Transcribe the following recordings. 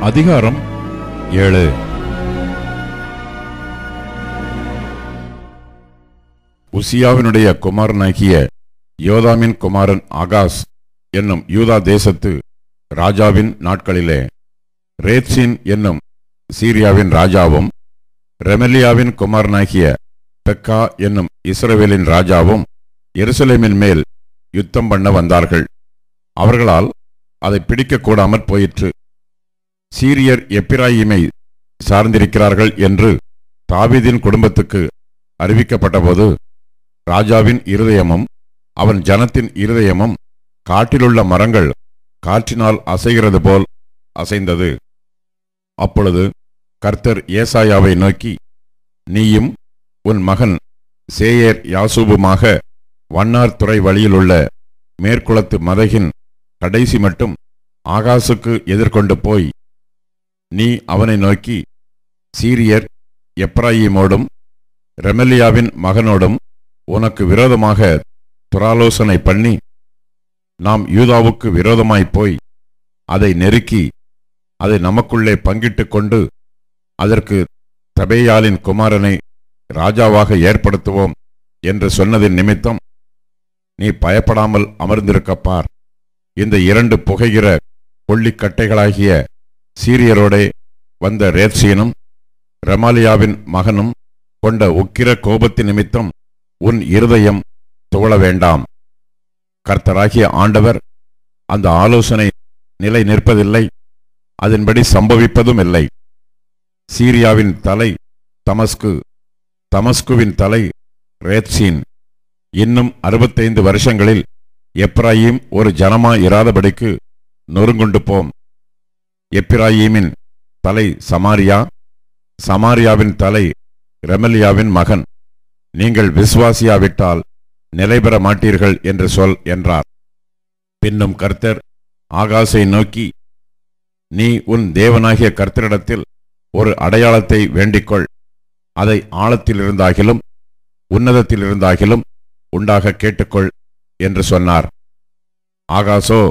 அதிகாரம் 7. உசியாவினுடைய குமாரனாகிய யோதாமின் குமாரன் ஆகாஸ் என்னும் யூதா தேசத்து ராஜாவின் நாட்களிலே ரேத்சின் என்னும் சீரியாவின் ராஜாவும் ரெமலியாவின் குமாரனாகிய பெக்கா என்னும் இஸ்ரவேலின் ராஜாவும் எருசலேமின் மேல் யுத்தம் பண்ண வந்தார்கள். அவர்களால் அதை பிடிக்கக்கூடாமற் போயிற்று. சீரியர் எப்பிராயீமை சார்ந்திருக்கிறார்கள் என்று தாவீதின் குடும்பத்துக்கு அறிவிக்கப்பட்டபோது ராஜாவின் இருதயமும் அவன் ஜனத்தின் இருதயமும் காட்டிலுள்ள மரங்கள் காற்றினால் அசைகிறது போல் அசைந்தது. அப்பொழுது கர்த்தர் ஏசாயாவை நோக்கி, நீயும் உன் மகன் சேயர் யாசூபுமாக வண்ணார் துறை வழியிலுள்ள மேற்குளத்து மதகின் கடைசி மட்டும் ஆகாசுக்கு எதிர்கொண்டு போய் நீ அவனை நோக்கி, சீரியர் எப்ராயீமோடும் ரெமலியாவின் மகனோடும் உனக்கு விரோதமாக துராலோசனை பண்ணி நாம் யூதாவுக்கு விரோதமாய்ப் போய் அதை நெருக்கி அதை நமக்குள்ளே பங்கிட்டு கொண்டு அதற்கு தபேயாலின் குமாரனை ராஜாவாக ஏற்படுத்துவோம் என்று சொன்னதின் நிமித்தம் நீ பயப்படாமல் அமர்ந்திருக்கப்பார். இந்த 2 புகைகிற கொள்ளிக்கட்டைகளாகிய சீரியரோடே வந்த ரேத்சீனும் ரெமாலியாவின் மகனும் கொண்ட உக்கிர கோபத்தின் நிமித்தம் உன் இருதயம் துவள வேண்டாம். கர்த்தராகிய ஆண்டவர் அந்த ஆலோசனை நிலை நிற்பதில்லை, அதன்படி சம்பவிப்பதும் இல்லை. சீரியாவின் தலை தமஸ்கு, தமஸ்குவின் தலை ரேத்சீன். இன்னும் 65 வருஷங்களில் எப்ராயீம் ஒரு ஜனமாயிராதபடிக்கு நொறுங்குண்டு போம். எப்பிராயீமின் தலை சமாரியா, சமாரியாவின் தலை ரெமலியாவின் மகன். நீங்கள் விசுவாசியாவிட்டால் நிலைபெற மாட்டீர்கள் என்று சொல் என்றார். பின்னும் கர்த்தர் ஆகாசை நோக்கி, நீ உன் தேவனாகிய கர்த்தரிடத்தில் ஒரு அடையாளத்தை வேண்டிக்கொள், அதை ஆழத்திலிருந்தாகிலும் உன்னதத்திலிருந்தாகிலும் உண்டாக கேட்டுக்கொள் என்று சொன்னார். ஆகாசோ,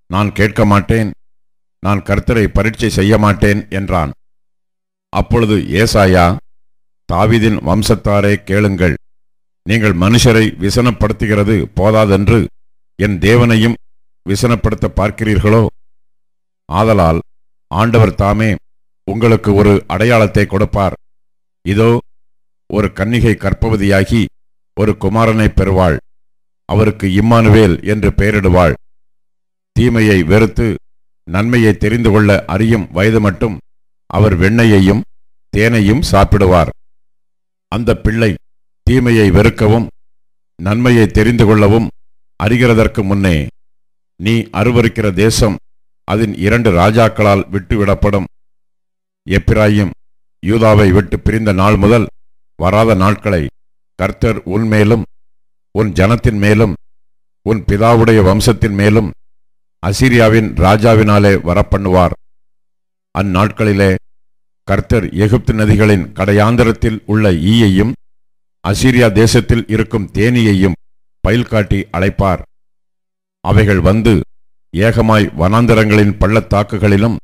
நான் கேட்க மாட்டேன், நான் கர்த்தரை பரீட்சை செய்ய மாட்டேன் என்றான். அப்பொழுது ஏசாயா, தாவீதின் வம்சத்தாரே கேளுங்கள், நீங்கள் மனுஷரை விசனப்படுத்துகிறது போதாதென்று என் தேவனையும் விசனப்படுத்த பார்க்கிறீர்களோ? ஆதலால் ஆண்டவர் தாமே உங்களுக்கு ஒரு அடையாளத்தை கொடுப்பார். இதோ, ஒரு கன்னிகை கர்ப்பவதியாகி ஒரு குமாரனை பெறுவாள், அவருக்கு இம்மானுவேல் என்று பெயரிடுவாள். தீமையை வெறுத்து நன்மையை தெரிந்து கொள்ள அறியும் வயது மட்டும் அவர் வெண்ணெயையும் தேனையும் சாப்பிடுவார். அந்த பிள்ளை தீமையை வெறுக்கவும் நன்மையை தெரிந்து கொள்ளவும் அறிகிறதற்கு முன்னே நீ அருவருக்கிற தேசம் அதன் 2 ராஜாக்களால் விட்டுவிடப்படும். எப்பிராயீம் யூதாவை விட்டு பிரிந்த நாள் முதல் வராத நாட்களை கர்த்தர் உன்மேலும் உன் ஜனத்தின் மேலும் உன் பிதாவுடைய வம்சத்தின் மேலும் அசீரியாவின் ராஜாவினாலே வரப்பண்ணுவார். அந்நாட்களிலே கர்த்தர் எகிப்து நதிகளின் கடையாந்தரத்தில் உள்ள ஈயையும் அசீரியா தேசத்தில் இருக்கும் தேனியையும் பயில் காட்டி அழைப்பார். அவைகள் வந்து ஏகமாய் வனாந்தரங்களின் பள்ளத்தாக்குகளிலும்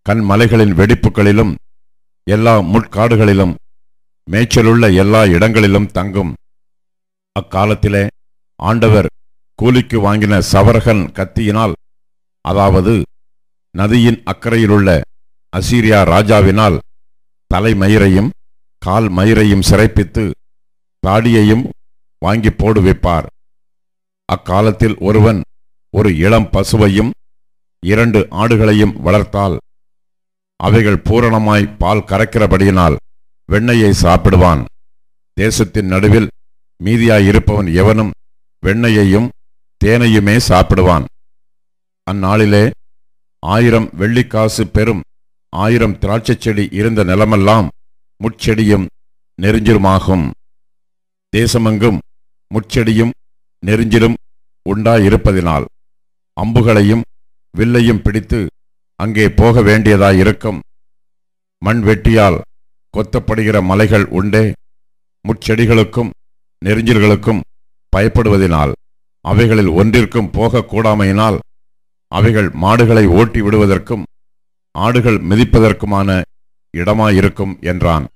கண்மலைகளின் வெடிப்புகளிலும் எல்லா முட்காடுகளிலும் மேய்ச்சலுள்ள எல்லா இடங்களிலும் தங்கும். அக்காலத்திலே ஆண்டவர் கூலிக்கு வாங்கின சவரகன் கத்தியினால், அதாவது நதியின் அக்கறையிலுள்ள அசீரியா ராஜாவினால் தலைமயிரையும் கால் மயிரையும் சிறைப்பித்து தாடியையும் வாங்கி போடுவிப்பார். அக்காலத்தில் ஒருவன் ஒரு இளம் பசுவையும் 2 ஆடுகளையும் வளர்த்தால் அவைகள் பூரணமாய் பால் கறக்கிறபடியினால் வெண்ணெயை சாப்பிடுவான். தேசத்தின் நடுவில் மீதியாயிருப்பவன் எவனும் வெண்ணெயையும் தேனையுமே சாப்பிடுவான். அந்நாளிலே 1000 வெள்ளிக்காசு பெறும் 1000 திராட்சை செடி இருந்த நிலமெல்லாம் முட்செடியும் நெரிஞ்சிலுமாகும். தேசமெங்கும் முட்செடியும் நெரிஞ்சிலும் உண்டாயிருப்பதினால் அம்புகளையும் வில்லையும் பிடித்து அங்கே போக வேண்டியதாயிருக்கும். மண் வெட்டியால் கொத்தப்படுகிற மலைகள் உண்டே. முட்செடிகளுக்கும் நெரிஞ்சில்களுக்கும் பயப்படுவதினால் அவைகளில் ஒன்றிற்கும் போகக்கூடாமையினால் அவைகள் மாடுகளை ஓட்டி விடுவதற்கும் ஆடுகள் மிதிப்பதற்குமான இடமாயிருக்கும் என்றான்.